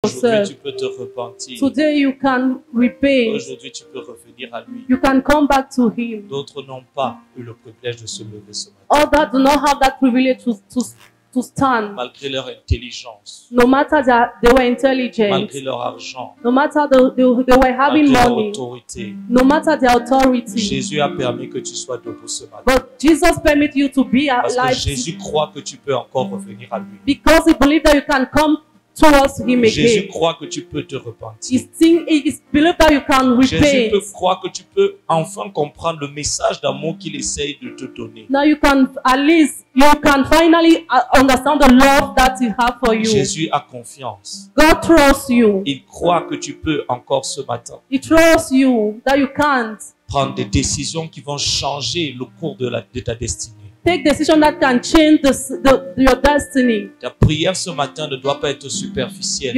Aujourd'hui, tu peux te repentir. Today you can repent. Aujourd'hui, tu peux revenir à lui. You can come back to Him. D'autres n'ont pas eu le privilège de se lever ce matin. All that do not have that privilege to stand. Malgré leur intelligence, No matter that they were intelligent, malgré leur argent, no matter they were having malgré leur money, autorité, no matter their authority. Jésus a permis que tu sois debout ce matin. But Jesus permit you to be Parce que alive Jésus croit que tu peux encore revenir à lui. because He believes that you can come towards Him Jésus again. croit que tu peux te repentir. He believes that you can Jésus repent. peut croire que tu peux enfin comprendre le message d'amour qu'il essaye de te donner. Now you can finally understand the love that He has for you. Jésus a confiance. God trusts you. Il croit que tu peux encore ce matin He trusts you that you can't prendre des décisions qui vont changer le cours de ta destinée. take decisions that can change your destiny. Ta prière ce matin ne doit pas être superficielle.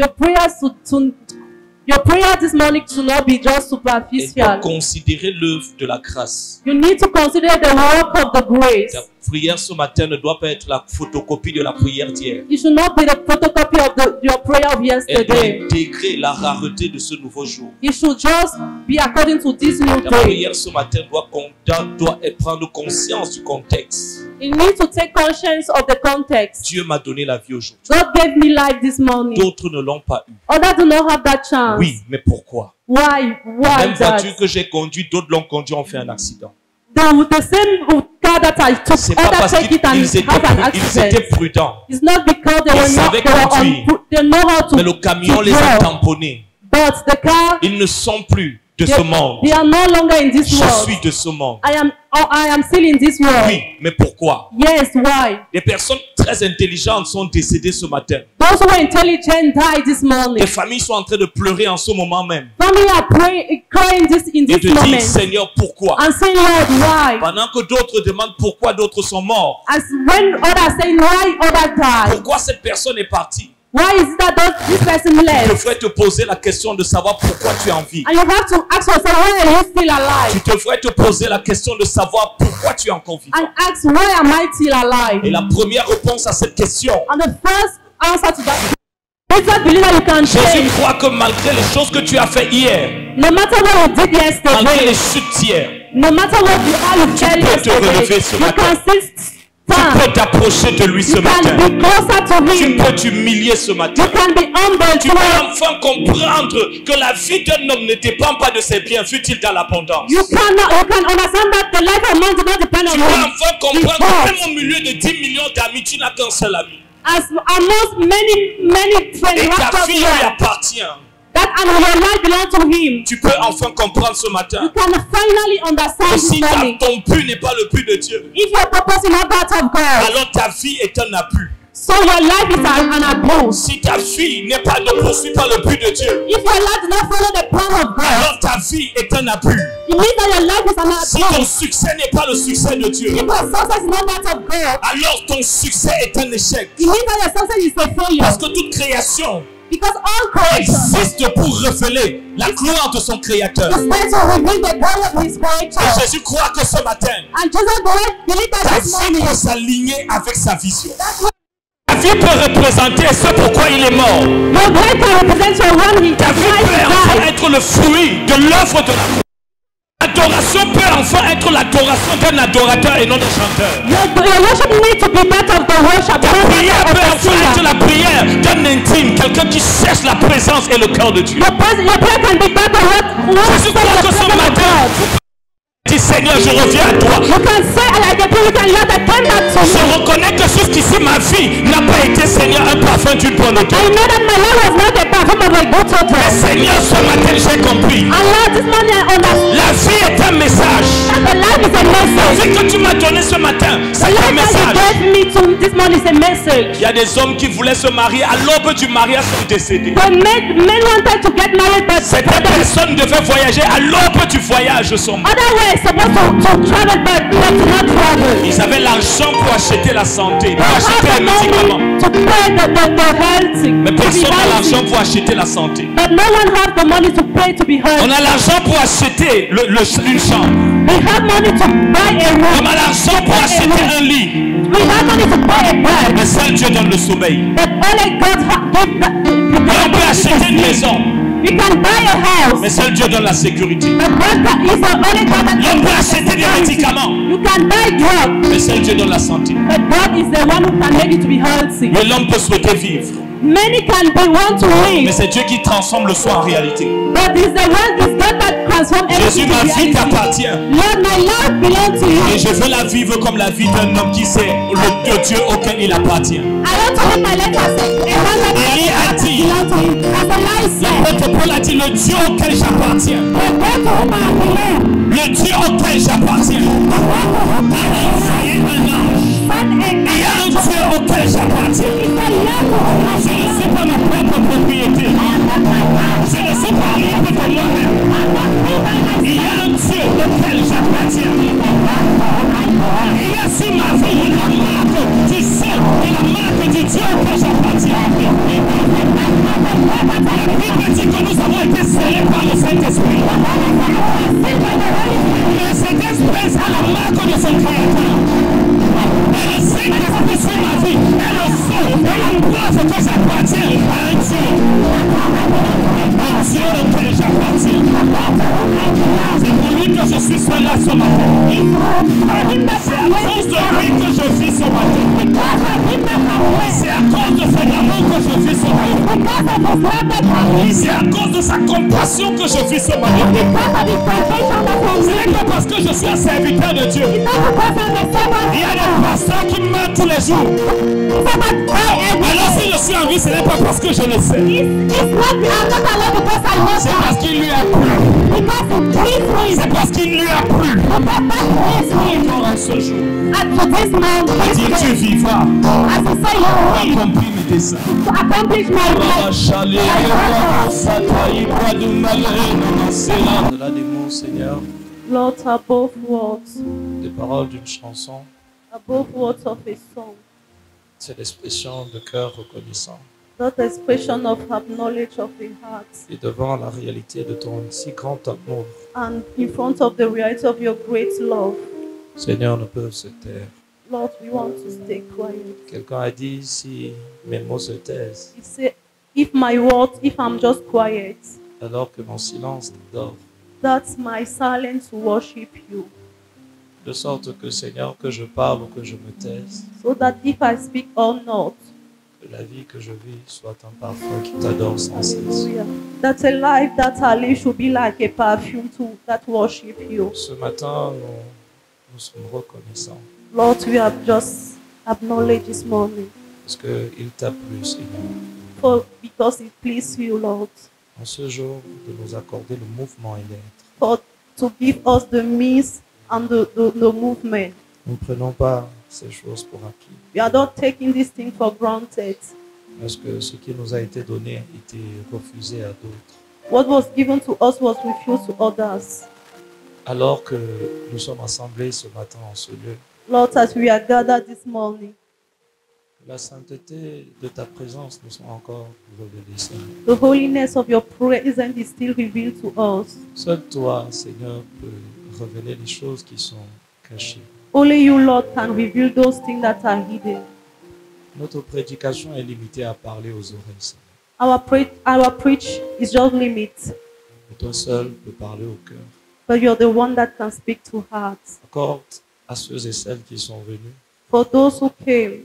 Your prayer this morning should not be just Elle doit superficial. considérer l'œuvre de la grâce. You need to consider the work of the grace. Ta prière ce matin ne doit pas être la photocopie de la prière d'hier. It should not be the photocopy of your prayer of Elle doit yesterday. intégrer la rareté de ce nouveau jour. It should just be according to this new Ta day. prière ce matin doit prendre conscience du contexte. You need to take conscience of the context. Dieu m'a donné la vie aujourd'hui. God gave me life this morning. D'autres ne l'ont pas eu. Others do not have that chance. Oui, mais pourquoi? Why Même voiture that? que j'ai conduite, d'autres l'ont conduit, ont fait un accident. The same car that I took, C'est pas others parce take it and qu'ils have an étaient accident. prudents. It's not because they Ils were not, savaient they were conduire. they know how to, Mais le camion to les a drive. tamponnés. But the car, Ils ne sont plus de ce monde. they are no longer in this Je world. suis de ce monde. I am still in this world. Oui, mais pourquoi? Yes, why? Des personnes très intelligentes sont décédées ce matin. Those who are intelligent died this morning. Les familles sont en train de pleurer en ce moment même. Family are crying in Et this te disent, moment. Seigneur, pourquoi? And saying, Lord, why? Pendant que d'autres demandent pourquoi d'autres sont morts. As when others saying, why others died? Pourquoi cette personne est partie? Why is it that this person Tu left? devrais te poser la question de savoir pourquoi tu es en vie. And you have to ask yourself, why are you still alive? Tu devrais te poser la question de savoir pourquoi tu es encore vivant. And ask, why am I still alive? Et la première réponse à cette question, And the first answer to that is that believe that you can Jésus change. croit que malgré les choses que tu as fait hier, No matter what you did malgré les yesterday, chutes d'hier, no matter what you felt peux te relever ce yesterday, you matin. can still tu peux stand. t'approcher de lui ce You matin. can be closer to Tu Him. peux t'humilier ce matin. You can be humble Tu peux towards. enfin comprendre que la vie d'un homme ne dépend pas de ses biens, fut-il dans l'abondance. You can understand that the life of man does not depend Tu on peux him. enfin comprendre que même au milieu de 10 millions d'amis, tu n'as qu'un seul ami. As amongst many friends, Et you have ta vie lui to appartient. that and your life belongs to Him. Tu peux enfin comprendre ce You matin can finally understand que this si morning. ton but n'est pas le but de Dieu, If your purpose is not that of God, alors ta vie est un abus. so your life is an abuse. Si ta vie n'est pas, ne poursuit pas le but de Dieu, If your life does not follow the plan of God, alors ta vie est un abus. it means that your life is an Si ton abuse. succès n'est pas le succès de Dieu, If your success is not that of God, alors ton succès est un échec. it means that your success is a failure. Parce que toute création Because all creation existe pour révéler la gloire de son Créateur. is meant to reveal the glory of His Et creator. Jésus croit que ce matin, And Jesus believe ta that this vie morning, peut s'aligner avec sa vision. that's what Ta vie peut représenter ce pourquoi il est mort. your life can represent your one He Ta vie peut enfin died. être le fruit de l'œuvre de la croix. L'adoration peut enfin être l'adoration d'un adorateur et non d'un chanteur. Your worship needs to be that of the worship. Ta prière peut Not enfin être la prière d'un intime, quelqu'un qui cherche la présence et le cœur de Dieu. your prayer can be that of what Jésus croit que ce matin, dis Seigneur, je reviens à toi. you can say like the people can hear that came back to Je me. reconnais que jusqu'ici ma vie n'a pas été, Seigneur, un parfum d'une bonne I odeur. know that my life was not the perfume of a good Mais odor. Seigneur, ce matin j'ai compris. And Lord, this morning I understand La vie est un message. that the life is a La message. vie que tu m'as donnée ce matin, The c'est un life that message. you gave me to this morning is a message. Il y a des hommes qui voulaient se marier, à l'aube du mariage sont décédés. The men wanted to get married, but Certaines personnes devaient voyager, à l'aube du voyage sont morts. other were supposed to travel, but they did not travel. Ils avaient l'argent pour acheter la santé, pour They acheter had les the médicaments. money to pay the health. Mais personne n'a l'argent pour acheter la santé. But no one has the money to pay to be On healthy. a l'argent pour acheter une chambre. We have money to buy a On room. a l'argent pour acheter un lit. We have money to buy a bed. Mais seul Dieu donne le sommeil. But only God On peut acheter une maison. We can buy a house. Mais seul Dieu donne la sécurité. But God is the only God that On peut acheter des médicaments. You can buy drugs. Mais seul Dieu donne la santé. But God is the one who can make you to be healthy. Mais l'homme peut souhaiter vivre. Many can be want to Mais live. c'est Dieu qui transforme le soin en réalité. But is the one is God that transforms Jésus, everything ma to vie reality. t'appartient. Lord, my life belongs to you. Et je veux la vivre comme la vie d'un homme qui sait le Dieu auquel il appartient. I want to live my life as a man that Élie a dit, belongs to him. As the life said, l'apôtre Paul a dit, le Dieu auquel j'appartiens. the God to whom I belong. Le Dieu auquel j'appartiens. Il y a un Dieu auquel j'appartiens. Je ne suis pas ma propre propriété. Je ne suis pas libre de moi-même. Il y a un Dieu auquel j'appartiens. Il y a sur ma vie la marque du sang et la marque du Dieu auquel j'appartiens. La Bible dit que nous avons été scellés par le Saint-Esprit. Le Saint-Esprit a la marque de son Créateur. Et le Saint-Esprit sur ma vie est le feu et la preuve que j'appartiens à un Dieu. Un Dieu auquel j'appartiens. C'est pour lui que je suis seul là ce matin. C'est à cause de lui que je vis ce matin. C'est à cause de son amour que je vis ce matin. C'est à cause de sa compassion que je vis ce matin. Ce n'est pas parce que je suis un serviteur de Dieu. Il y a des pasteurs qui meurent tous les jours. Alors si je suis en vie, ce n'est pas parce que je le sais. C'est parce qu'il lui a plu. C'est parce qu'il lui a plu. Encore un seul jour. Il dit, tu vivras. Accomplis mes desseins. Au-delà des mots, Seigneur, Lord, above words, des paroles d'une chanson, above words of a song, c'est l'expression de cœur reconnaissant. not expression of knowledge of a heart, Et devant la réalité de ton si grand amour, and in front of the reality of your great love, Seigneur, ne peuvent se taire. Lord, we want to stay quiet. Quelqu'un a dit, si mes mots se taisent, He said, if my words, if I'm just quiet, alors que mon silence t'adore, that's my silence to worship you. de sorte que, Seigneur, que je parle ou que je me taise, So that if I speak or not, que la vie que je vis soit un parfum qui t'adore sans cesse. hallelujah, that a life that I live should be like a perfume to that worship you. Ce matin, nous sommes reconnaissants Lord, we have just acknowledged this morning parce qu'il t'a plu, Seigneur, because it pleased you, Lord, en ce jour, de nous accorder le mouvement et l'être. to give us the means and the movement. Nous ne prenons pas ces choses pour acquis, We are not taking this thing for granted. parce que ce qui nous a été donné a été refusé à d'autres. What was given to us was refused to others. Alors que nous sommes assemblés ce matin en ce lieu, Lord, as we are gathered this morning, la sainteté de ta présence nous sont encore révélées, Seigneur. the holiness of your presence is still revealed to us. Seul toi, Seigneur, peux révéler les choses qui sont cachées. Only you, Lord, can reveal those things that are hidden. Notre prédication est limitée à parler aux oreilles, Seigneur. Our preach is just limit, Et toi seul peux parler au cœur. but you're the one that can speak to hearts. Accorde à ceux et celles qui sont venus, For those who came,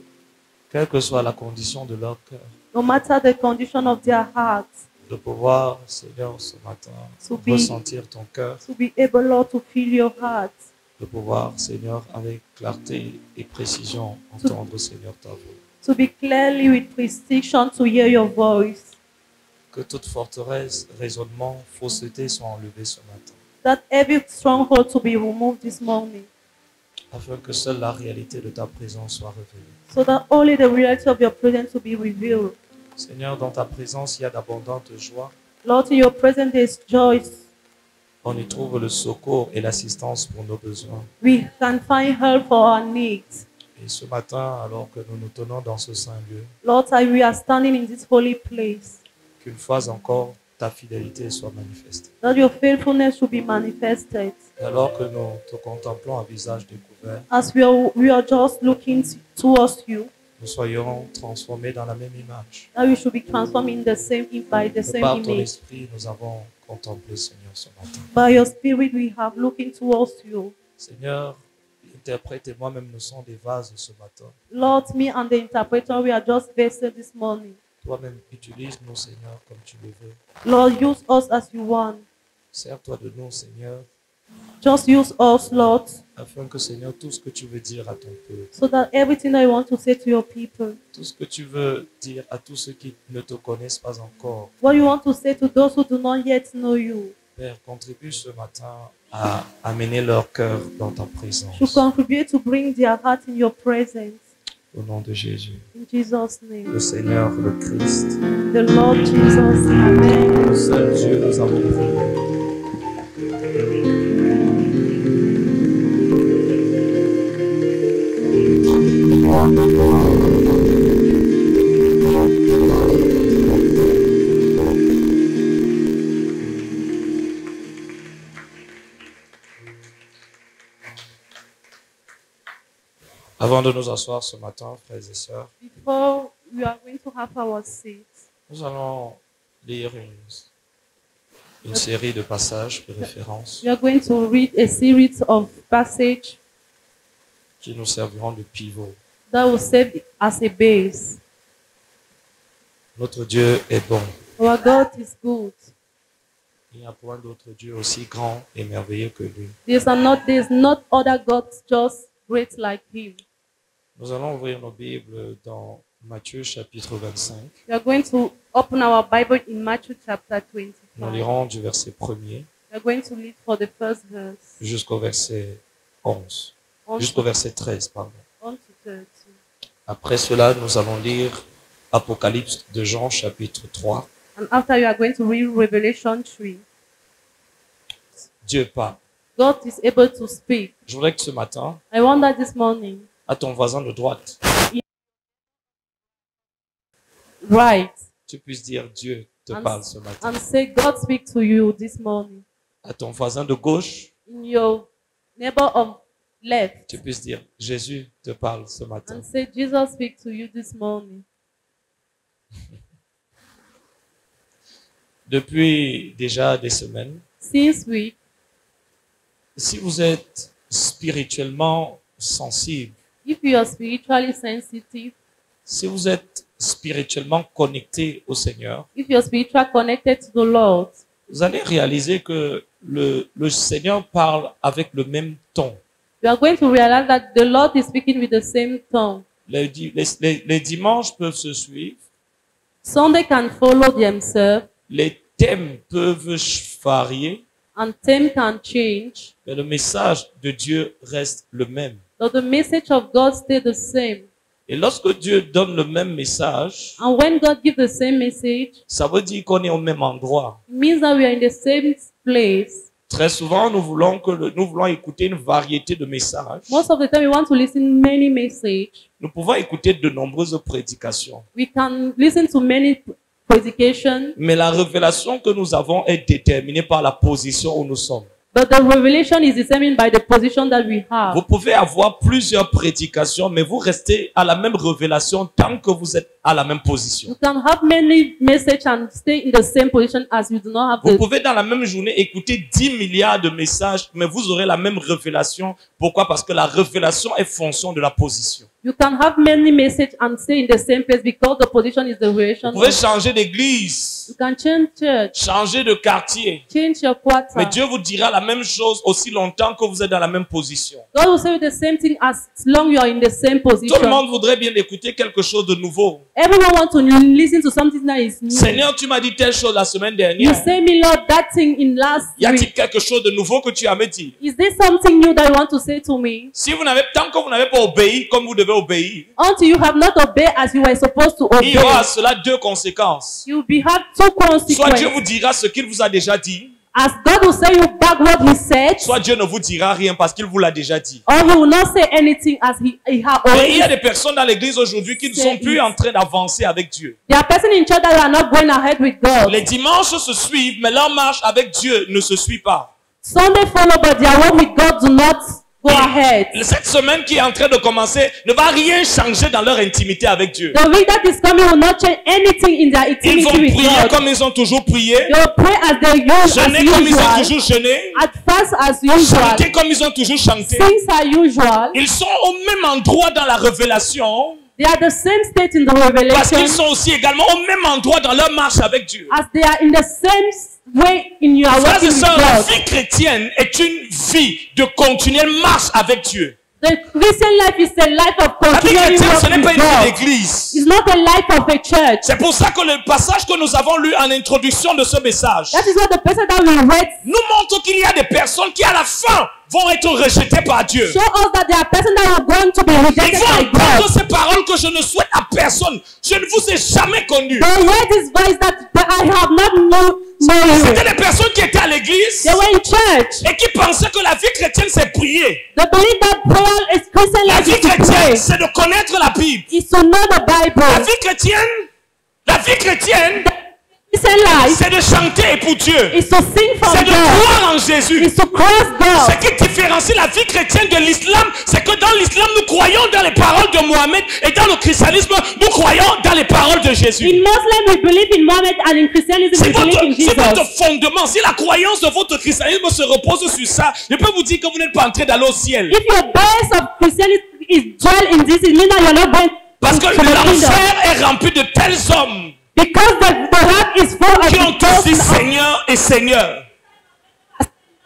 quelle que soit la condition de leur cœur, no matter the condition of their hearts, de pouvoir, Seigneur, ce matin, To be- ressentir ton cœur, to be able, Lord, to feel your heart, de pouvoir, Seigneur, avec clarté et précision, entendre, Seigneur, ta voix. to be clearly with precision to hear your voice, Que toute forteresse, raisonnement, fausseté soient enlevés ce matin, that every stronghold to be removed this morning, afin que seule la réalité de ta présence soit révélée. so that only the reality of your presence to be revealed. Seigneur, dans ta présence, il y a d'abondantes joies. Lord, in your presence there is joy. On y trouve le secours et l'assistance pour nos besoins. We can find help for our needs. Et ce matin, alors que nous nous tenons dans ce saint lieu, Lord, as we are standing in this holy place, qu'une fois encore, ta fidélité soit manifestée. that your faithfulness should be manifested. Et alors que nous te contemplons à visage découvert, As we are just looking towards you, nous soyons transformés dans la même image. that we should be transformed in the same by the Et same par ton image. esprit, nous avons contemplé, Seigneur, ce matin. By your spirit we have looking towards you. Seigneur, l'interprète et moi-même, nous sommes des vases ce matin. Lord, me and the interpreter, we are just vessels this morning. Toi-même, utilise-nous, Seigneur, comme tu le veux. Lord, use us as you want. Sers-toi de nous, Seigneur, Just use us, Lord, afin que, Seigneur, tout ce que tu veux dire à ton peuple, so that everything that you want to say to your people, tout ce que tu veux dire à tous ceux qui ne te connaissent pas encore, what you want to say to those who do not yet know you, Père, contribue ce matin à amener leur cœur dans ta should présence. contribute to bring their heart in your presence. Au nom de Jésus, In Jesus' name. le Seigneur, le Christ, The Lord Jesus. Amen. le seul Dieu, nous avons prié. Avant de nous asseoir ce matin, frères et sœurs, Before we are going to have our seats, nous allons lire une série de passages, de références we are going to read a series of passages qui nous serviront de pivot. that will serve as a base. Notre Dieu est bon. Our God is good. Il n'y a point d'autre Dieu aussi grand et merveilleux que lui. There's not other God just great like Him. Nous allons ouvrir nos Bibles dans Matthieu chapitre 25. We are going to open our Bible in Matthew chapter 25. Nous lirons du verset 1er We are going to read for the first verse jusqu'au verset 11. on Jusqu'au to, verset 13, pardon. on to 30. Après cela, nous allons lire Apocalypse de Jean chapitre 3. And after we are going to read Revelation 3. Dieu parle. God is able to speak. Je voudrais que ce matin, I wonder this morning, à ton voisin de droite, right, tu puisses dire Dieu te And- parle ce matin. and say, God speak to you this morning. À ton voisin de gauche, In your neighbor of left, tu puisses dire Jésus te parle ce matin. and say, Jesus speak to you this morning. Depuis déjà des semaines, Since we, si vous êtes spirituellement sensible, if you are spiritually sensitive, si vous êtes spirituellement connecté au Seigneur, if you are spiritually connected to the Lord, vous allez réaliser que le Seigneur parle avec le même ton. you are going to realize that the Lord is speaking with the same tone. Les dimanches peuvent se suivre, Sunday can follow themselves, les thèmes peuvent varier, and time can change, mais le message de Dieu reste le même. but the message of God stay the same. Et lorsque Dieu donne le même message, And when God gives the same message, ça veut dire qu'on est au même endroit. it means that we are in the same place. Très souvent, nous voulons écouter une variété de messages. Most of the time, we want to listen many messages. Nous pouvons écouter de nombreuses prédications. We can listen to many predications, Mais la révélation que nous avons est déterminée par la position où nous sommes. but the revelation is determined by the position that we have. Vous pouvez avoir plusieurs prédications, mais vous restez à la même révélation tant que vous êtes à la même position. You can have many messages and stay in the same position as you do not have Vous the. pouvez dans la même journée écouter 10 milliards de messages, mais vous aurez la même révélation. Pourquoi? Parce que la révélation est fonction de la position. You can have many messages and stay in the same place because the position is the relation. Vous pouvez changer d'église, You can change church, changer de quartier, change your quarter. mais Dieu vous dira la même chose aussi longtemps que vous êtes dans la même position. God will say the same thing as long you are in the same Tout le position. monde voudrait bien écouter quelque chose de nouveau. Everyone wants to listen to something that is new. Seigneur, tu m'as dit telle chose la semaine You dernière. say me, Lord, that thing in last Y a-t-il week. quelque chose de nouveau que tu as me dit? Is there something new that you want to say to me? Si vous n'avez, tant que vous n'avez pas obéi comme vous devez obéir, Until you have not obeyed as you were supposed to il y aura à obey, cela deux conséquences. you will have two Soit Dieu vous consequences. dira ce qu'il vous a déjà dit, As God will say you back what he said, soit Dieu ne vous dira rien parce qu'il vous l'a déjà dit. or he will not say anything as he has Et il y a already. des personnes dans l'église aujourd'hui qui ne sont plus en train d'avancer avec Dieu. There are persons in church that are not going ahead with God. Les dimanches se suivent, mais leur marche avec Dieu ne se suit pas. Sunday follow, but their walk with God do not go ahead. Cette semaine qui est en train de commencer ne va rien changer dans leur intimité avec Dieu. The week that is coming will not change anything in their Ils vont intimacy with prier God. comme ils ont toujours prié, They will pray as they use as jeûner comme ils ont usual, toujours jeûné, at fast as usual, chanter comme ils ont toujours chanté. things are usual. Ils sont au même endroit dans la révélation They are the same state in the parce revelation qu'ils sont aussi également au même endroit dans leur marche avec Dieu. as they are in the same way in your Frères walking et with sœurs, la God. vie chrétienne est une vie de continuelle marche avec Dieu. The Christian life is a life of La vie continually chrétienne, ce n'est walking pas with une vie God. d'église. It's not a life of a church. C'est pour ça que le passage que nous avons lu en introduction de ce message That is what the person that we read nous montre qu'il y a des personnes qui à la fin vont être rejetées par Dieu. show us that there are persons that are going to be Ils rejected vont by entendre God. ces paroles que je ne souhaite à personne. Je ne vous ai jamais connu. They hear this voice that I have not know you. C'était des personnes qui étaient à l'église They were in church. et qui pensaient que la vie chrétienne c'est prier. They believe that prayer is Christian La life vie is to chrétienne pray. c'est de connaître la Bible. Is to know the La Bible. vie chrétienne Christian life c'est de chanter pour Dieu. is to sing from C'est de God. croire en Jésus. Is to cross Ce God. qui différencie la vie chrétienne de l'islam, c'est que dans l'islam, nous croyons dans les paroles de Mohammed et dans le christianisme, nous croyons dans les paroles de Jésus. In Muslim we believe in Muhammad and in Christianism C'est we believe in votre Jesus. fondement. Si la croyance de votre christianisme se repose sur ça, je peux vous dire que vous n'êtes pas entré d'aller au ciel. If your base of Christianity is dwell in this, it means that you're not going Parce que to the kingdom. l'enfer est rempli de tels hommes Because the heart is full of qui ont tous dit those Seigneur et Seigneur,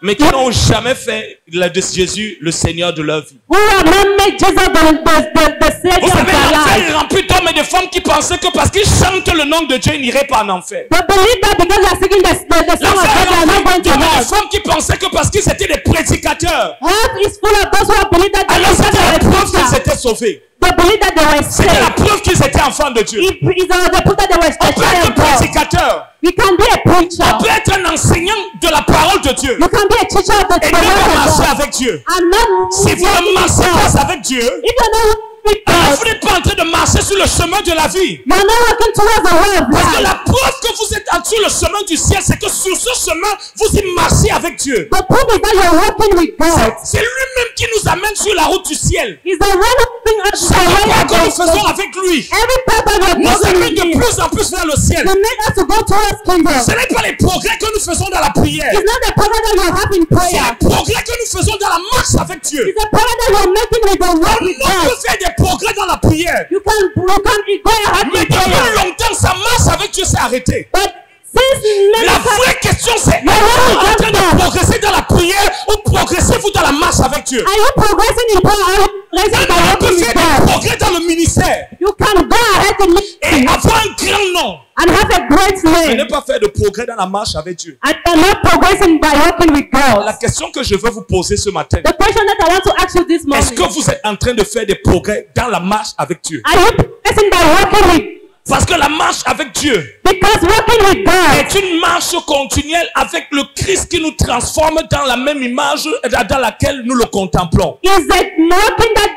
mais qui n'ont jamais fait de Jésus le Seigneur de leur vie. who have not made Jesus the Savior Vous of savez, their l'enfer life. est rempli d'hommes et de femmes qui pensaient que parce qu'ils chantent le nom de Dieu, ils n'iraient pas en enfer. They believe that because they are singing the song of God, they are not going to L'enfer est rempli d'hommes et de hell. femmes qui pensaient que parce qu'ils étaient des prédicateurs, Hell is full of those who have believed that they alors c'était la preuve qu'ils are étaient sauvés. They believe that they were C'était la saved. preuve qu'ils étaient enfants de Dieu. It is the proof that they were On peut être children of God. prédicateur, You can be a preacher. on peut être un enseignant de la parole de Dieu You can be a teacher of the et ne pas word of marcher God. avec Dieu. I'm not Si vous walking ne with marchez God. pas avec Dieu, If you're not with alors God, vous n'êtes pas en train de marcher sur le chemin de la vie. you're not walking towards the way of Parce que life. la preuve que vous êtes sur le chemin du ciel, c'est que sur ce chemin, vous y marchez avec Dieu. The proof is that you're walking with God. C'est lui-même qui nous amène sur la route du ciel. He's the one who brings us to Chaque the way pas of que nous faisons God. avec lui Every step that we're nous walking amène with de Him, plus en plus vers le ciel. to make us to go towards kingdom. Ce n'est pas les progrès que nous faisons dans la prière. It's not the progress that you have in C'est prayer. les progrès que nous faisons dans la marche avec Dieu. It's the progress that you're making with the walk with On God. peut faire des progrès dans la prière. You can go ahead Mais in depuis prayer. longtemps, sa marche avec Dieu s'est arrêtée. But since many La times, vraie question c'est, Yeah, êtes-vous en yeah, train yeah. de progresser dans la prière ou progressez-vous dans la marche avec Dieu? are you progressing in prayer? Are you progressing by On peut walking faire with des God? progrès dans le ministère You can go ahead and et avoir un grand nom. and have a great Mais ne name. pas faire de progrès dans la marche avec Dieu. And you're not progressing by walking with La God. question que je veux vous poser ce matin, The question that I want to ask you this est-ce que morning, vous êtes en train de faire des progrès dans la marche avec Dieu? are you progressing by walking with Parce que la marche avec Dieu Because walking with God est une marche continuelle avec le Christ qui nous transforme dans la même image dans laquelle nous le contemplons. is a walking that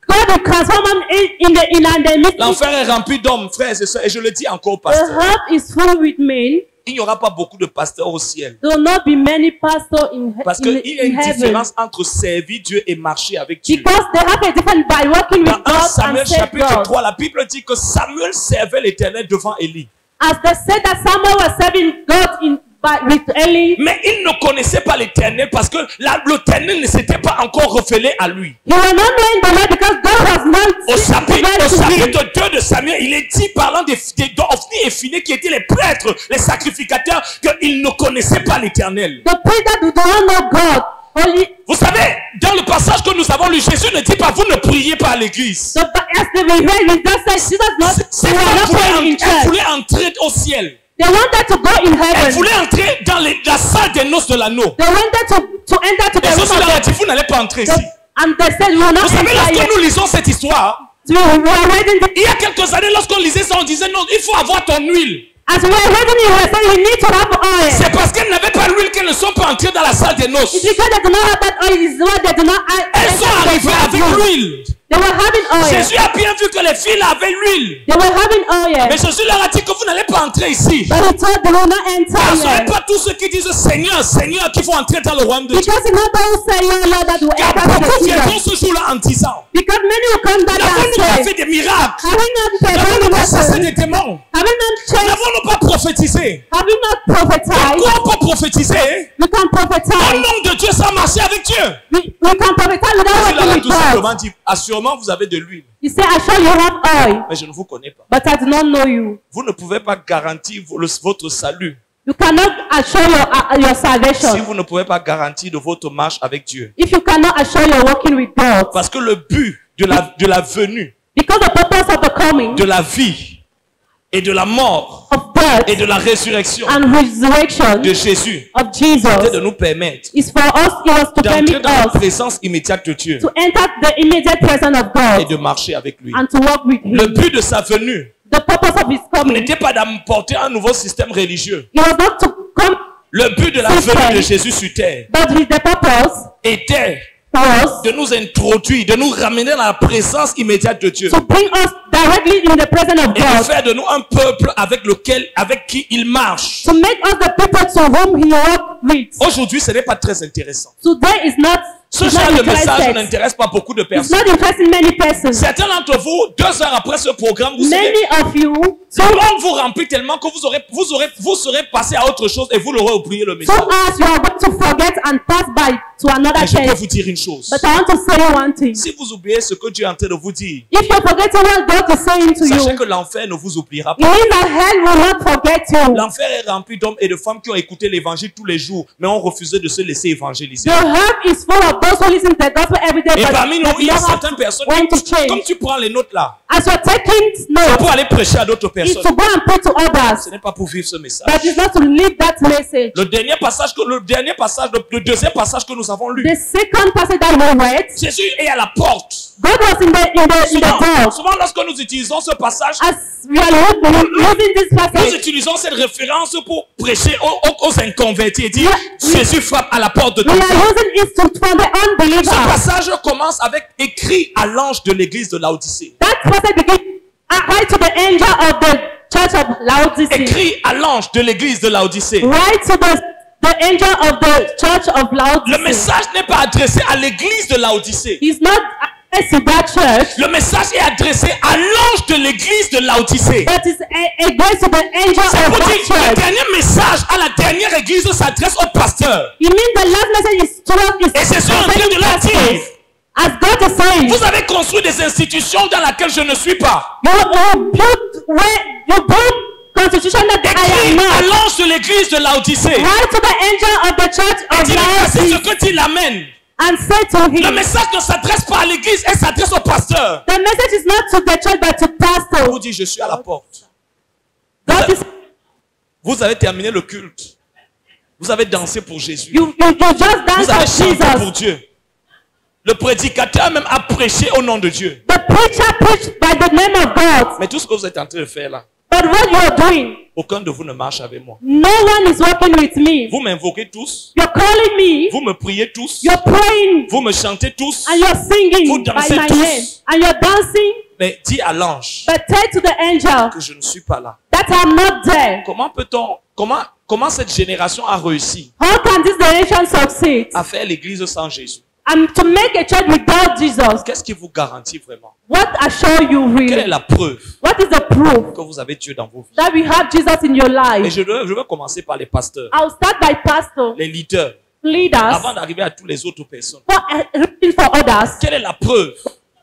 God will transform us in the midst. L'enfer est rempli d'hommes, frères et sœurs, et je le dis encore, The pasteur. heart is full with men. Il n'y aura pas beaucoup de pasteurs au ciel. There will not be many pastors Parce qu'il y a une heaven. différence entre servir Dieu et marcher avec Dieu. Because they have a different by walking with Dans 1 God and Samuel serve chapitre God. 3, la Bible dit que Samuel servait l'Éternel devant Élie. As they said that Samuel was serving God with Eli, Mais il ne connaissait pas l'Éternel parce que l'Éternel ne s'était pas encore révélé à lui. he was not knowing the Lord because God was not Au revealed to him. chapitre 2 de Samuel, il est dit parlant des Ophni et Phiné qui étaient les prêtres, les sacrificateurs, qu'ils ne connaissaient pas l'Éternel. The priest that do not know God, only Vous savez, dans le passage que nous avons lu, Jésus ne dit pas vous ne priez pas à l'église. the as they were read, we just said Jesus not C'est we are not praying in elle church. voulait entrer au ciel. They wanted to go in Elle heaven. voulait entrer dans la salle des noces de l'agneau. They wanted to enter to the Et room Jésus of leur a God. dit vous n'allez pas entrer ici. And they said, we will not Vous savez, enter lorsque yet. nous lisons cette histoire, We were reading il y a quelques années, lorsqu'on lisait ça, on disait non, il faut avoir ton huile. as we were reading it, we were saying we need to have oil. C'est parce qu'elle n'avait pas l'huile qu'elle ne sont pas entrées dans la salle des noces. It's because they do not have that oil. It's why they do not Elles sont arrivées avec l'huile. They were having oil. Jésus a bien vu que les filles avaient l'huile. They were having oil. Mais Jésus leur a dit que vous n'allez pas entrer ici. But he told them will not enter Ce n'est here. pas tous ceux qui disent Seigneur, Seigneur qui vont entrer dans le royaume de Dieu. Because it's not those saying, oh Lord, that will Car enter the beaucoup kingdom. viendront ce jour-là en disant Because many will come back and n'avons-nous pas say, fait des miracles? have we not N'avons-nous performed pas chassé miracles? des démons? Have we not changed? N'avons-nous pas prophétisé? Have we not prophesied? Pourquoi on peut prophétiser? We can Au prophesy. nom de Dieu sans marcher avec Dieu. We can prophesy Il without leur working a with tout God. simplement dit, assurément vous avez de l'huile, You say, I sure you have oil, mais je ne vous connais pas. but I do not know you. Vous ne pouvez pas garantir votre salut You cannot assure your si salvation vous ne pouvez pas garantir de votre marche avec Dieu. if you cannot assure you're walking with God. Parce que le but de la venue, Because the purpose of the coming de la vie et de la mort of death et de la résurrection and resurrection de Jésus, of c'est de Jesus nous permettre is for us, it was to d'entrer permit dans la us présence immédiate de Dieu to enter the immediate presence of et God de marcher avec lui. and to walk with Le Him. but de sa venue The purpose of His coming, n'était pas d'apporter un nouveau système religieux. it was not to come, Le but de la venue de Jésus sur terre but the purpose était was de nous introduire, de nous ramener dans la présence immédiate de Dieu to bring us directly in the presence of et de God, faire de nous un peuple avec qui il marche. to make us the people to whom He walked with. Aujourd'hui, ce n'est pas très intéressant. Today is not, Ce is genre not de message interested. n'intéresse pas beaucoup de It's personnes. not interesting many persons. Certains d'entre vous, 2 heures après ce programme, vous serez, Many of you, le monde vous remplit tellement que vous serez passé à autre chose et vous l'aurez oublié le message. so as you are going to forget and pass by to another Mais je peux church. vous dire une chose. But I want to say one thing. Si vous oubliez ce que Dieu est en train de vous dire, If you're forgetting what God is saying to sachez you, que l'enfer ne vous oubliera it pas. means that hell will not forget you. L'enfer est rempli d'hommes et de femmes qui ont écouté l'évangile tous les jours, mais ont refusé de se laisser évangéliser. The hell is full of those who listen to the gospel every day, Et but parmi nous, il y a they don't certaines have personnes, when to comme change. tu prends les notes là, As you're taking c'est notes, pour aller prêcher à d'autres it's personnes. to go and pray to others, Ce n'est pas pour vivre ce message. but it's not to live that message. Le deuxième passage que nous avons lu, The second passage that we read, Jésus est à la porte. God was in the door. Souvent, lorsque nous utilisons ce passage, As we are using this nous passage, utilisons cette référence pour prêcher aux inconvertis et dire Yeah. Jésus frappe à la porte de we ton are cœur. using it for the Ce unbeliever. passage commence avec écrit à l'ange de l'église de Laodicée. That passage begins right to the angel of the church of Laodicea. Écrit à l'ange de l'église de Laodicée. Right to the angel of the church of Le Laodicea. message n'est pas adressé à l'église de Laodicée. It's not addressed to that church, Le message est adressé à l'ange de l'église de Laodicée. but it's addressed to the angel C'est of pour dire that que le church. dernier message à la dernière église s'adresse au pasteur. It means the last message is towards Et c'est en train de leur dire, as God is saying, vous avez construit des institutions dans lesquelles je ne suis pas. you build constitution that I Écrit am à not. l'ange de l'église de Laodicée. Right to the angel of the church of Dis-lui que c'est ce Laodicea que tu l'amènes. and say to Le him, message ne s'adresse pas à l'église, elle s'adresse au pasteur. the message is not to the church but to Il pastor. vous dit, je suis à la porte. God is, Vous avez terminé le culte. Vous avez dansé pour Jésus. you just dance Vous avez for chanté pour Jesus. Dieu. Le prédicateur même a prêché au nom de Dieu. The preacher preached by the name of God. Mais tout ce que vous êtes en train de faire là, But what you are doing, aucun de vous ne marche avec moi. no one is working with me. Vous m'invoquez tous. You're calling me, Vous me priez tous. you're praying, Vous me chantez tous. and you're Vous singing by dansez my tous. name, and you're dancing. Mais dis à l'ange But tell to the angel que je ne suis pas là. that I'm not there. Comment peut-on, comment cette génération a réussi How can this generation succeed? à faire l'église sans Jésus? And to make a church without Jesus, Qu'est-ce qui vous garantit vraiment? what assure you Quelle est really? la preuve What is the proof que vous avez Dieu dans vos vies? that we have Jesus in your Et life? je veux commencer par les pasteurs, I'll start by pastor, les leaders, leaders, avant d'arriver à toutes les autres personnes. for others. Quelle est la preuve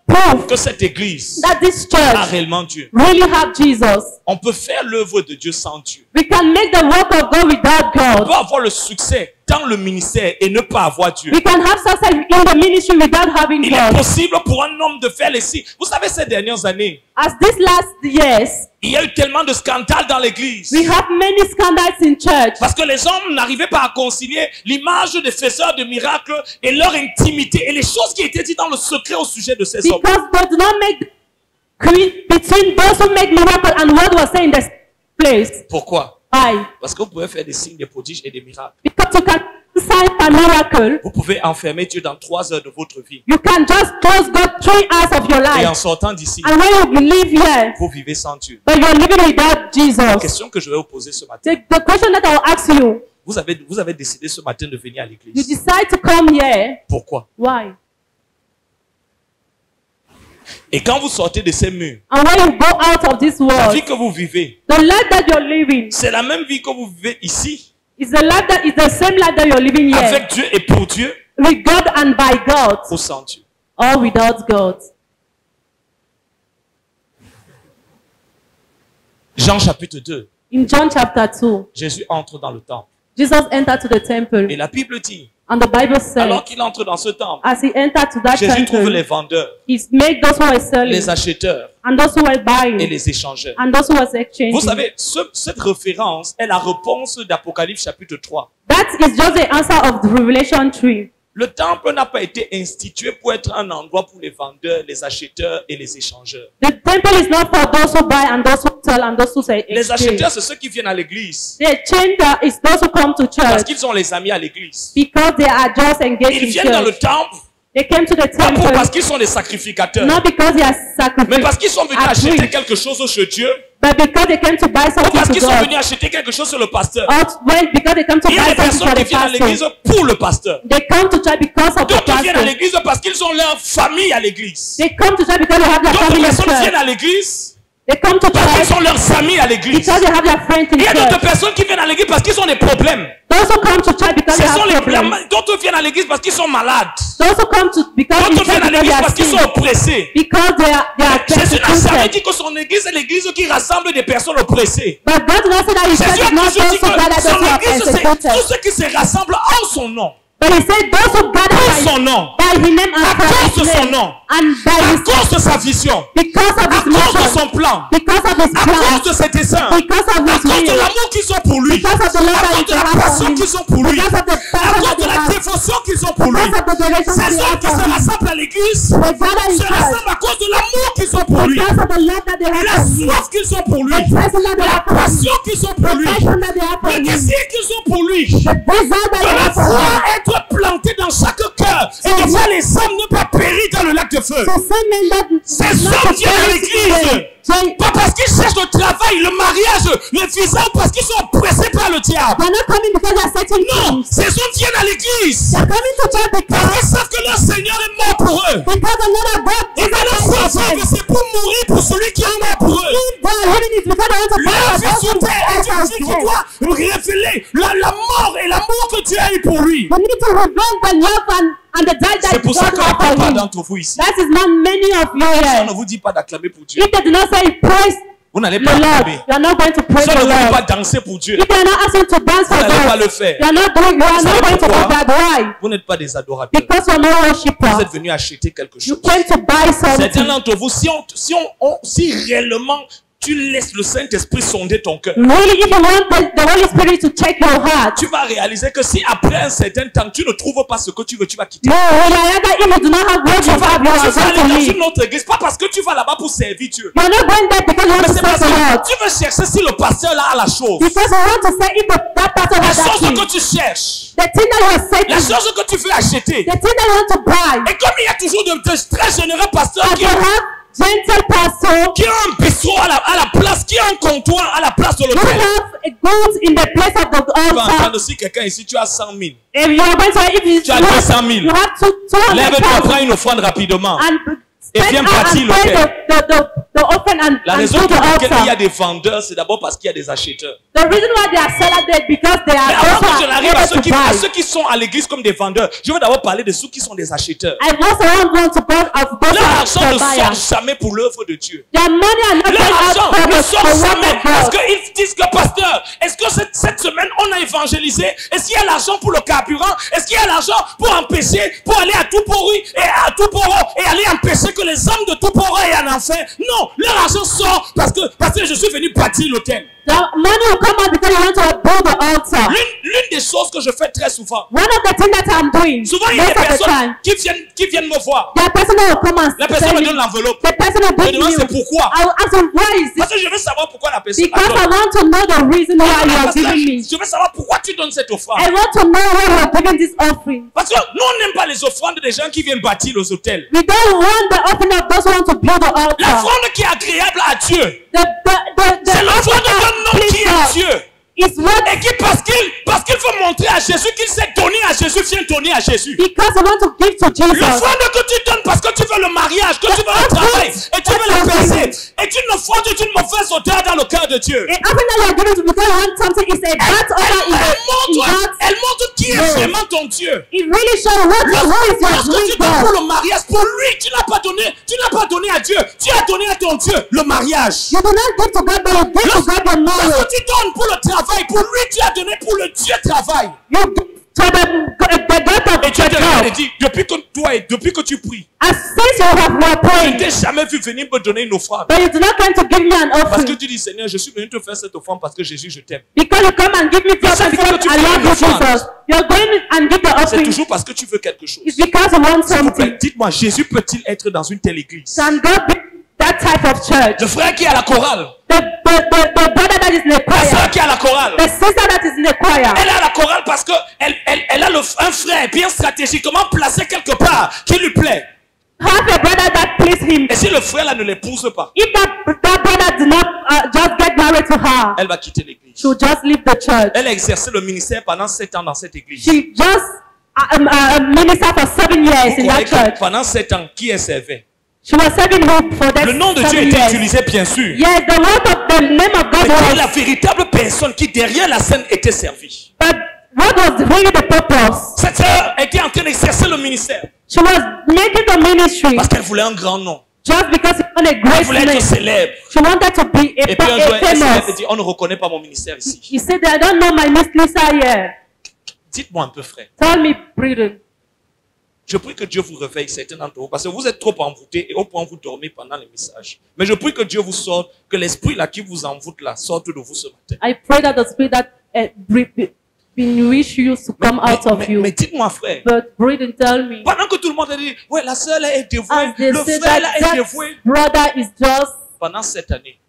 Proof que cette église that this a church réellement Dieu? really have Jesus. On peut faire l'œuvre de Dieu sans Dieu. We can make the work of God without On God. peut avoir le succès dans le ministère et ne pas avoir Dieu. We can have success in the ministry without having Il est God. possible pour un homme de faire les signes. Vous savez, ces dernières années, As this last years, il y a eu tellement de scandales dans l'église. we have many scandals in church Parce que les hommes n'arrivaient pas à concilier l'image des faiseurs de miracles et leur intimité et les choses qui étaient dites dans le secret au sujet de ces hommes. because they do not make between those who make miracles and what was said in the place. Pourquoi? Why? Parce que vous pouvez faire des signes, des prodiges et des miracles. Because you can sign a miracle, vous pouvez enfermer Dieu dans 3 heures de votre vie. you can just close God 3 hours of your Et en life. sortant d'ici, And when you live here, vous vivez sans Dieu. but you're living without La Jesus. question que je vais vous poser ce matin. The question that I will ask you, Vous avez décidé ce matin de venir à you l'église. decide to come here. Pourquoi? Why? Et quand vous sortez de ces murs, And when you go out of this la world, vie que vous vivez, the life that you're living c'est la même vie que vous vivez ici, is the life that is the same life that you're living here, avec Dieu et pour Dieu, with God and by God, ou sans Dieu. or without God. Jean chapitre 2, In John chapter 2, Jésus entre dans le temple. Jesus entered to the temple, Et la Bible dit, and the Bible says, alors qu'il entre dans ce temple, as he entered to that Jésus trouve les temple, vendeurs, he made those who were selling, les acheteurs and those who were et buying, les échangeurs. and those who were Vous exchanging. savez, cette référence est la réponse d'Apocalypse chapitre 3. That is just the answer of the Revelation 3. Le temple n'a pas été institué pour être un endroit pour les vendeurs, les acheteurs et les échangeurs. The temple is not for those who buy and those who sell and those who say Les exchange. acheteurs, c'est ceux qui viennent à l'église The changer is those who come to parce church qu'ils ont les amis à l'église. because they are just engaged Ils in viennent dans le church. temple They came to the pas parce temple qu'ils sont des sacrificateurs, not because they are mais parce sacrificed, qu'ils sont venus acheter quelque chose chez Dieu, but because they came to buy ou something parce to qu'ils sont God. venus acheter quelque chose sur le pasteur. Because they come to Il y a buy des something personnes for qui the viennent à l'église pastor. pour le pasteur. They come to church because of the D'autres viennent à pastor. l'église parce qu'ils ont leur famille à l'église. They come to church because they have their D'autres family in personnes viennent church. à l'église They come to parce qu'ils church ont leurs amis à l'église. because they have their friends in Il y a d'autres church. personnes qui viennent à l'église parce qu'ils ont des problèmes. Those who come to church because they have problems. D'autres viennent à l'église parce qu'ils sont malades. Those who come to because in D'autres church viennent à because they l'église are parce qu'ils sont sick. oppressés. Because they are Jésus n'a jamais persecuted. dit que son église est l'église qui rassemble des personnes oppressées. But God did not say that his church Jésus a is not toujours dit those who gather que those son who are église, c'est persecuted. tous ceux qui se rassemblent en son nom. But he said those who gather En son nom. by his name and À by cause de his son name nom. and by À his cause de sa vision. because of À his cause de mission, son plan. because of his À plan, cause de ses desseins. because of À his cause de will, l'amour qu'ils ont pour lui. because of the love À that cause he de la has for passion him, qu'ils ont pour lui. because of the À passion cause that de he la has, dévotion qu'ils ont pour lui. because of the devotion that Ces he hommes has qui se for him. rassemblent à l'église They gather in se church rassemblent à cause de l'amour qu'ils ont pour lui. because of the love that they have La for him, soif qu'ils ont pour lui. the passion that they La have for him, passion qu'ils ont pour the lui. passion that they have for Le him, désir qu'ils ont pour lui. the desire that Que they la have for foi him. être plantée dans chaque cœur et de voir les âmes ne pas périr dans le lac de feu. So some men that Ces not hommes viennent à to l'église. they Pas parce qu'ils cherchent le travail, le mariage, le visa, ou parce qu'ils sont oppressés par le diable. they're not coming because they're searching Non, things. ces hommes viennent à l'église They're coming to church parce because qu'ils savent que leur Seigneur est mort pour eux. the Lord of God Et is que leur foi savent que c'est pour mourir pour celui qui est mort pour eux. they're living is because they want to Leur find vie out sur terre est une vie qui doit révéler la mort et l'amour que Dieu a eu pour lui. They need to reveal the love and the die that C'est pour ça God qu'il n'y a has for pas him. d'entre vous ici. That is not many of you Si on here. ne vous dit pas d'acclamer pour Dieu, If they do not say praise vous n'allez the pas Lord, acclamer. you are not going to praise Si on the ne vous dit pas Lord. danser pour Dieu, If they are not asking to dance vous for n'allez pas God, le faire. you are not going to do that. Why? Vous n'êtes pas des adorateurs. Because you are not Vous worshippers. êtes venus acheter quelque You chose. came to buy Certains something. d'entre vous, si réellement tu laisses le Saint-Esprit sonder ton cœur, Really, if you want the Holy Spirit to check your heart, tu vas réaliser que si après un certain temps, tu ne trouves pas ce que tu veux, tu vas quitter. no, if you do not have what Tu you have, you vas are aller going to dans leave. une autre église, pas parce que tu vas là-bas pour servir Dieu. You are not going there because you want Mais to c'est parce serve the Lord. que tu veux chercher si le pasteur là a la chose. Because you want to say if that person La has that chose thing. que tu cherches. The thing that you are La seeking, chose que tu veux acheter. the thing that you want to buy. Et comme il y a toujours de très généreux pasteurs And qui you have gentle pastor, ont un bistrot à la place, qui ont un comptoir à la place de you l'hôtel. have a goods in the place of the Tu vas altar. entendre si quelqu'un ici, tu as 100 000. If you are going to, if you, Tu as 200 000. you have 200,000 Lève-toi, prends une offrande rapidement. and Et spend viens out bâtir and pay l'hôtel. the offering La and raison do pour the laquelle il y a altar. des vendeurs, c'est d'abord parce qu'il y a des acheteurs. The reason why they are selling that because they Mais are avant also que je n'arrive à able ceux, to qui, buy. ceux qui sont à l'église comme des vendeurs, je veux d'abord parler de ceux qui sont des acheteurs. I also want to go of those Leur who argent are ne sort buyers. jamais pour l'œuvre de Dieu. Their money are not Leur going argent out for ne the sort work jamais of parce God. qu'ils disent que pasteur, est-ce que cette semaine on a évangélisé? Est-ce qu'il y a l'argent pour le carburant? Est-ce qu'il y a l'argent pour empêcher, pour aller à Toupori et à Touporo et aller empêcher que les hommes de Touporo aient un enfer? Non, leur argent sort parce que je suis venu bâtir l'hôtel. The money will come out because you want to build the altar. L'une des choses que je fais très souvent. One of the things that I'm doing Souvent, il y a des most of the personnes time, qui viennent me voir. the person who will come and La personne tell me me, donne l'enveloppe. the person will Je bring demande you. c'est pourquoi. I will ask them, why is Parce it? que je veux savoir pourquoi la personne Because I donne. want to know the reason why you are Parce que giving me. je veux savoir pourquoi tu donnes cette offrande. I want to know why you are giving this offering. Parce que nous, on n'aime pas les offrandes des gens qui viennent bâtir les hôtels. We don't want the offering of those who want to build the altar. L'offrande qui est agréable à Dieu, The c'est l'offrande offering d'un that homme qui pleases est God Dieu. is what, Et qui, parce qu'il veut montrer à Jésus qu'il s'est donné à Jésus, vient donner à Jésus. because I want to give to Jesus. L'offrande que tu donnes parce que tu veux le mariage, que tu veux le travail, et tu veux le baiser, est une offrande d'une mauvaise odeur dans le cœur de Dieu. The offering that you are giving to because you want something is a bad offer in God's. Elle montre qui est vraiment ton Dieu. It really shows who is your Lorsque tu real donnes pour God. le mariage, pour lui, tu n'as pas donné à Dieu, tu as donné à ton Dieu le mariage. You do not give to God, but you give to God the Lorsque knowledge. tu donnes pour le travail, pour lui, tu as donné pour le Dieu travail. You give to the God Et of Dieu the te regarde et job. dit, depuis que tu pries, As since you je were ne praying, t'ai jamais vu venir me donner une offrande. but you do not come to give me an Parce que offering. tu dis, Seigneur, je suis venu te faire cette offrande parce que Jésus, je t'aime. Because you come and give me the offering chaque fois because que tu I fais love une you, offrande, Jesus. You're going and give the C'est offering. toujours parce que tu veux quelque chose. It's because you want S'il vous plaît, something. dites-moi, Jésus peut-il être dans une telle église? Can God be that type of church? Le frère qui est à la chorale, The brother that is in the la choir, sœur qui est à la chorale, the sister that is in the choir, elle est à la chorale parce qu'elle a un frère bien stratégiquement placé quelque part qui lui plaît. have a brother that please him. Et si le frère là ne l'épouse pas, If that brother did not just get married to her, elle va quitter l'église. she'll just leave the church. Elle a exercé le ministère pendant 7 ans dans cette église. She just minister for 7 years in that Vous connaissez church. pendant 7 ans, qui elle servait? She was serving him for that Le nom de Dieu 7 était years. utilisé bien sûr. Yes, the name of God Mais qui est la was, véritable personne qui derrière la scène était servie? but what was really the purpose? Cette sœur était en train d'exercer le ministère She was making the ministry parce qu'elle voulait un grand nom. just because she wanted a Elle great voulait être name. célèbre. She wanted to be Et puis un jour, a elle s'est famous. dit, on ne reconnaît pas mon ministère ici. He said, I don't know my Miss Lisa here. Dites-moi un peu, frère. Tell me, Britain. Je prie que Dieu vous réveille, certains d'entre vous, parce que vous êtes trop envoûtés et au point où vous dormez pendant les messages. Mais je prie que Dieu vous sorte, que l'esprit là qui vous envoûte là sorte de vous ce matin. I pray that the spirit that wish you to come out of you. Mais dites-moi, frère, But Britain, tell me. pendant que tout le monde a dit, ouais, la sœur là est dévouée, As they le say frère là that est dévoué. brother is just Pendant cette année,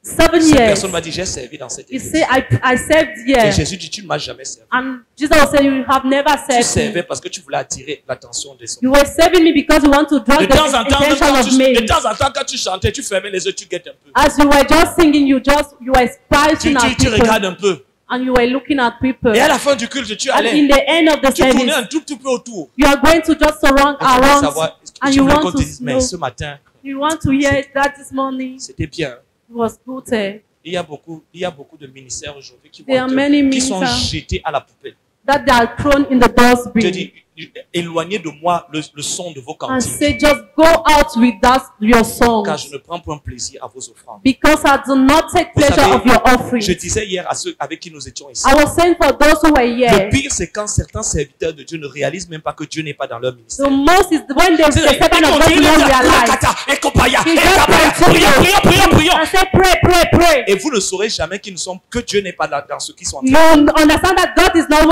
7 cette years. personne m'a dit, j'ai servi dans cette He église. said, I served Et here. Jésus dit, tu ne m'as jamais servi. And Jesus said, you have never Tu served servais me. parce que tu voulais attirer l'attention des autres. You were serving me because you want to draw De the temps en temps, même attention quand of me. de temps en temps, quand tu chantais, tu fermais les yeux, tu guettes un peu. As you were just singing, you were spying at Tu people. regardes un peu. And you were looking at people. Et à la fin du culte, tu And in allais. the end of the Tu tournais service, un tout petit peu autour. you are going to just surround Et tu voulais around savoir, and tu you voulais want qu'on to te dise, mais know. ce matin, You want to hear that this morning c'était bien. it was good. Il y a beaucoup de ministères aujourd'hui qui, There are many qui sont ministers jetés à la poubelle. That they are thrown in the Dieu dustbin. dit, éloignez de moi le son de vos And cantiques, say, just go out with your songs. car je ne prends point plaisir à vos offrandes. Because I do not take Vous pleasure savez, of your offering. Je disais hier à ceux avec qui nous étions ici, I was saying for those who were le here, pire c'est quand certains serviteurs de Dieu ne réalisent même pas que Dieu n'est pas dans leur ministère. the most is when the servant of God Continue don't de dire, realize. prions. And say, pray. Et vous ne saurez jamais qu'ils ne sont que Dieu n'est pas dans ce qu'ils sont en train You understand that God is not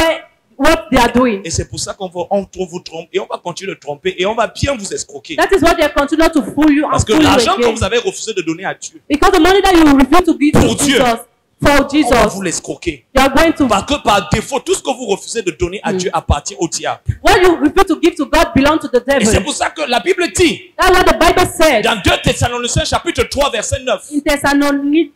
what they are doing. Et c'est pour ça qu'on vous trompe et on va continuer de tromper et on va bien vous escroquer. That is why they continue to fool you Parce and que fool you l'argent que again. vous avez refusé de donner à Dieu, Because the money that you refuse to give Pour to Dieu. Jesus, for on va Jesus, vous l'escroquer. you are going to. Parce que par défaut, tout ce que vous refusez de donner à Dieu appartient au diable. What you refuse to give to God belongs to the Et c'est devil. pour ça que la Bible dit, That's what the Bible said dans 2 Thessaloniciens chapitre 3 verset 9, in Thessalonians.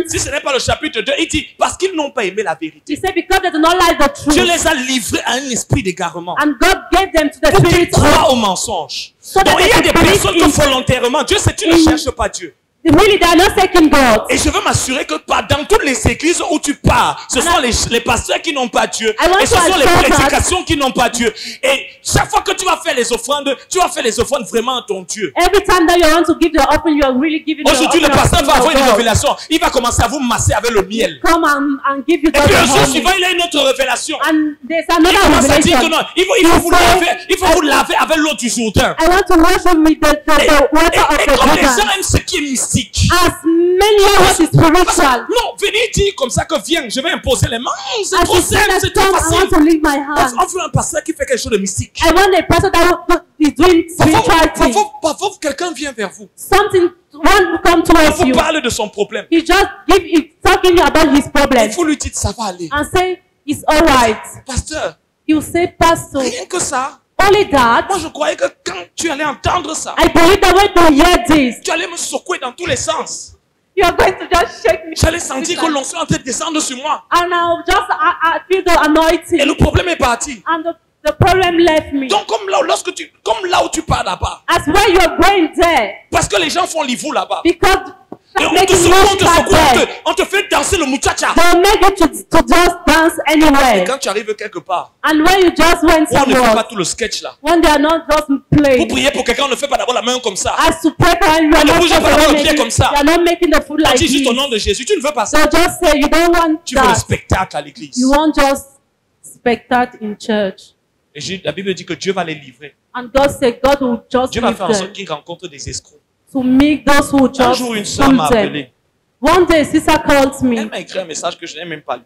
si ce n'est pas le chapitre 2, il dit, parce qu'ils n'ont pas aimé la He vérité, said, because they do not like the Dieu truth, les a livrés à un esprit d'égarement and God gave them to the pour qu'ils spirit croient au mensonge. so that Donc il y a des they can believe personnes que in. volontairement, Dieu sait, tu ne cherches pas Dieu. Really, they are not seeking God. Et je veux m'assurer que dans toutes les églises où tu pars, ce sont les pasteurs qui n'ont pas Dieu. I want Et ce to sont les assure that- prédications qui n'ont pas Dieu. Et chaque fois que tu vas faire les offrandes, tu vas faire les offrandes vraiment à ton Dieu. Every time that you want to give the offering, you are really giving the Aujourd'hui, le offering pasteur va avoir to une God. révélation. Il va commencer à vous masser avec le miel. Come and give you Et puis un jour the suivant, il a une autre révélation. And there's Il another commence à dire que revelation. non, il faut vous laver avec l'eau du Jourdain. I want to wash them with the water of Et the comme les gens Jordan. aiment ce qui est mystique, physique. As many of us is spiritual. Non, venez dire comme ça que viens, je vais imposer les mains. C'est As trop you simple, say c'est that trop I want to facile. leave my hand. On veut un pasteur qui fait quelque chose de mystique. I want a person that is doing spiritual things. Parfois, quelqu'un vient vers vous. Something one come Il towards vous you. parle de son problème. He just talking about his Et problem vous lui dites, ça va aller. and say it's all right. Pasteur, You say, Pastor, rien que ça. only that. Moi, je croyais que quand tu allais entendre ça, I believe that when you hear this, tu allais me secouer dans tous les sens. you are going to just shake me. J'allais sentir que l'onction est en train de descendre sur moi. And I'll just I feel the Et anointing, le problème est parti. and the problem left me. Donc, comme là où tu pars là-bas, As where you are going there, parce que les gens font l'ivou là-bas. because Et on te making secoue, you on te fait danser le muchacha. they'll make you to just dance Et anywhere. quand tu arrives quelque part, And when you just went on ne fait pas somewhere, tout le sketch là. when they are not just Vous playing, priez pour quelqu'un, on ne fait pas d'abord la main comme ça. as to pray for him, you are On ne not bouge just pas d'abord le pied making, comme ça. you are not making the food On like dit juste au this. nom de Jésus. Tu ne veux pas ça. So just say you don't want Tu veux le that. spectacle à l'église. You want just spectacle in church. Et la Bible dit que Dieu va les livrer. And God said God will just Dieu va leave faire en sorte them qu'ils rencontrent des escrocs. to make those who Un just jour, une soeur fool m'a them. appelé. One day, sister called Elle me. m'a écrit un message que je n'ai même pas lu.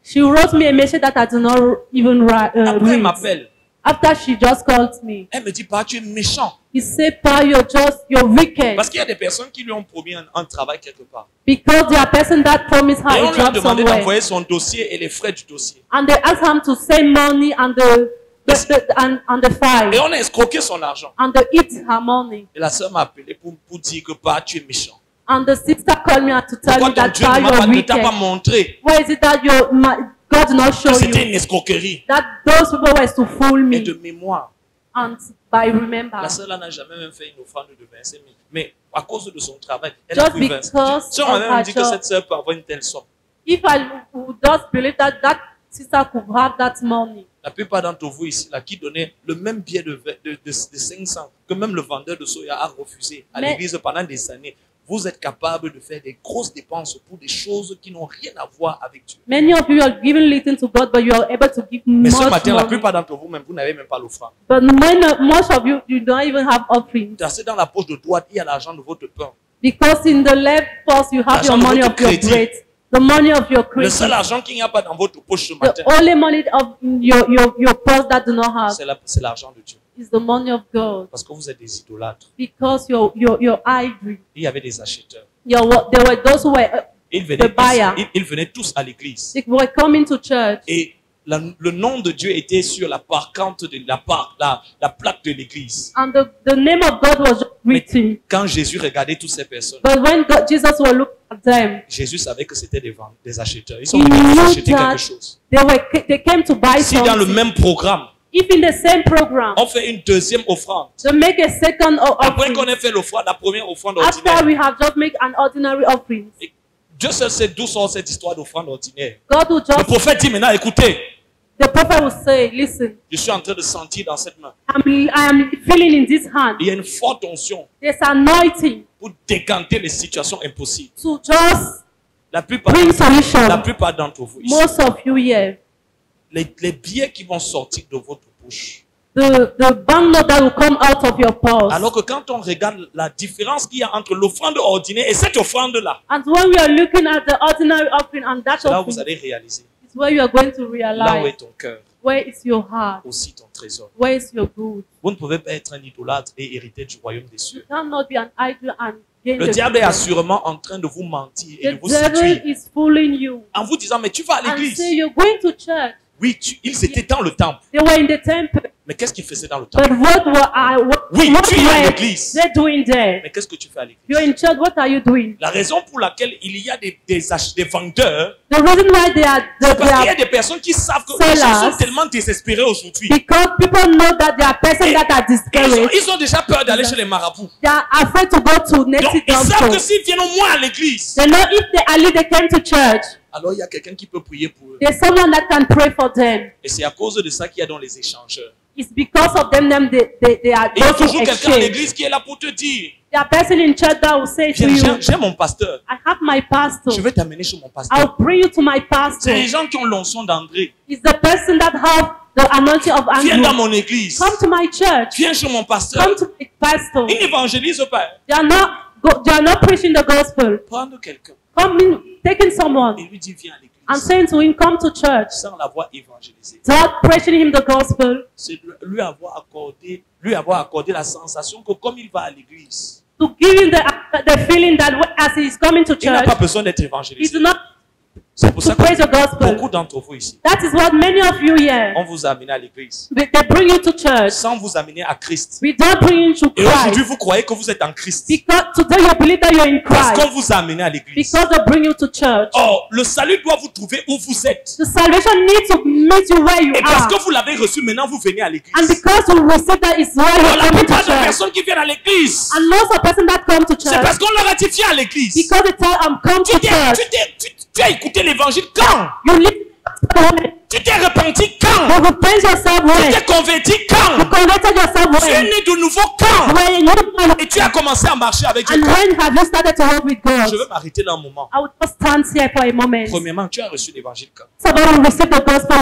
She wrote me a message that I did not even Après, elle read. m'appelle. After she just called me, Elle me dit, bah, tu es méchant. he said, "Pa, you're wicked." Parce qu'il y a des personnes qui lui ont promis un travail quelque part. Because there are person that promised Et her on a lui a job demandé somewhere, d'envoyer son dossier et les frais du dossier. and they asked him to send money and the Et file on a escroqué son argent. and they eat her money. Et la sœur m'a appelé pour dire que bah, tu es méchant. And the sister called me to tell Pourquoi me ton that Dieu Pa, ne you're t'a pas wicked. montré Why is it that God did not show que c'était you une escroquerie? that those people were to fool Et de me? mémoire, And by remember, la sœur là n'a jamais même fait une offrande de 25 000. Mais à cause de son travail, elle a just pris 25 000. because Si on m'a of même her dit que job, cette sœur peut avoir une telle somme. if I would just believe that that sister could have that money, La plupart d'entre vous ici, là, qui donnaient le même billet de 500, que même le vendeur de soya a refusé à Mais- l'église pendant des années, vous êtes capable de faire des grosses dépenses pour des choses qui n'ont rien à voir avec Dieu. many of you are giving little to God, but you are able to give Mais much ce matin, la money. plupart d'entre vous, même, vous n'avez même pas l'offrande. But most of you, you don't even have offerings. Dans la poche de droite, il y a l'argent de votre pain. Because in the left purse, you have your L'argent de money votre of your crédit. bread. The money of your Le credit. seul argent qu'il n'y a pas dans votre poche ce The matin, only money of your purse that do not have c'est l'argent de Dieu. is the money of God. Parce que vous êtes des idolâtres. Because your idol. Il y avait des acheteurs. There were those who were Ils the buyer. venaient tous à l'église. They were coming to church. Et le nom de Dieu était sur la parcante de la plaque de l'église. And the name of God was written. Quand Jésus regardait toutes ces personnes, But when Jesus was looking at them, Jésus savait que c'était des acheteurs. Ils sont he venus pour knew acheter quelque that chose. they came to buy Si dans le something. même programme, If in the same program, on fait une deuxième offrande, to make a second après qu'on offering, ait fait l'offrande, la première offrande after ordinaire, we have just made an ordinary offering, Dieu seul sait d'où sort cette histoire d'offrande ordinaire. God will Le just, prophète dit maintenant, écoutez, the prophet will say, listen, je suis en train de sentir dans cette main. I am feeling in this hand. Il y a une forte onction There's anointing pour décanter les situations impossibles. to just La plupart bring solution. d'entre vous ici, Most of you here, les billets qui vont sortir de votre bouche. the banknote that will come out of your purse. Alors que quand on regarde la différence qu'il y a entre l'offrande ordinaire et cette offrande-là, And when we are looking at the ordinary offering and that c'est là où vous offering, allez réaliser. it's where you are going to Là où realize est ton cœur, where is your heart, aussi ton trésor. where is your good. Vous ne pouvez pas être un idolâtre et hériter du royaume des You cieux. cannot be an idol and gain Le the diable est kingdom. assurément en train de vous mentir et de The vous devil séduire is fooling you en vous disant, mais tu vas à and l'église. say you're going to church. Oui, ils étaient dans le temple. They were in the temple, Mais qu'est-ce qu'ils faisaient dans le temple? but what Oui, tu es à were l'église. they doing there? Mais qu'est-ce que tu fais à You're l'église? in church. What are you doing? La raison pour laquelle il y a des vendeurs, The reason why they are c'est parce qu'il y a des personnes qui savent que les gens sont tellement désespérés aujourd'hui. because people know that there are persons that are discouraged. Ils ont déjà peur d'aller chez les marabouts. They are afraid to go to Donc, native ils savent que doctors. s'ils viennent au moins à l'église, They know if they came to church, alors il y a quelqu'un qui peut prier pour eux. there's someone that can pray for them. Et c'est à cause de ça qu'il y a dans les échangeurs. It's because of them they are Et il y a those who toujours quelqu'un à exchange. l'église qui est là pour te dire, There are person in church that will say to viens, you, j'ai mon pasteur. I have my pastor. Je vais t'amener chez mon pasteur. I'll bring you to my pastor. C'est les gens qui ont l'onction d'André. It's the person that have the anointing of Viens dans Andrew. mon église. Come to my church. Viens chez mon pasteur. Come to my pastor. Ils n'évangélisent pas. They are not they are not preaching the gospel. Prendre quelqu'un Taking someone et lui dire viens à and l'église saying to him, come to church, sans l'avoir évangélisé. without preaching him the gospel, C'est lui avoir accordé la sensation que comme il va à l'église, to give him the feeling that as he is coming to il n'a church, pas besoin d'être he évangélisé. does not C'est pour ça to preach the que gospel. beaucoup d'entre vous ici, That is what many of you here, on vous a amené à l'église they bring you to church. sans vous amener à Christ. We don't bring you to Et aujourd'hui, Christ. vous croyez que vous êtes en Christ Because today you believe that you're in parce qu'on Christ. vous a amené à l'église. Because they bring you to church. Or, le salut doit vous trouver où vous êtes. The salvation needs to meet you where you Et parce are. que vous l'avez reçu, maintenant vous venez à And l'église. because you receive that is where Alors, you're la coming to plupart des church. personnes qui viennent à l'église, And most of the person that come to c'est church, parce qu'on leur a dit viens à l'église. because they tell them come to church. Tu as écouté l'évangile quand? You live Tu t'es repenti quand? you repent yourself Tu when? t'es converti You quand? converted yourself Tu es when? né de nouveau quand? When you Et tu as commencé à marcher avec Dieu and quand? when have you started to walk with God? Je veux m'arrêter là un moment. I will just stand here for a moment. Premièrement, tu as reçu l'évangile quand? Somebody will receive the gospel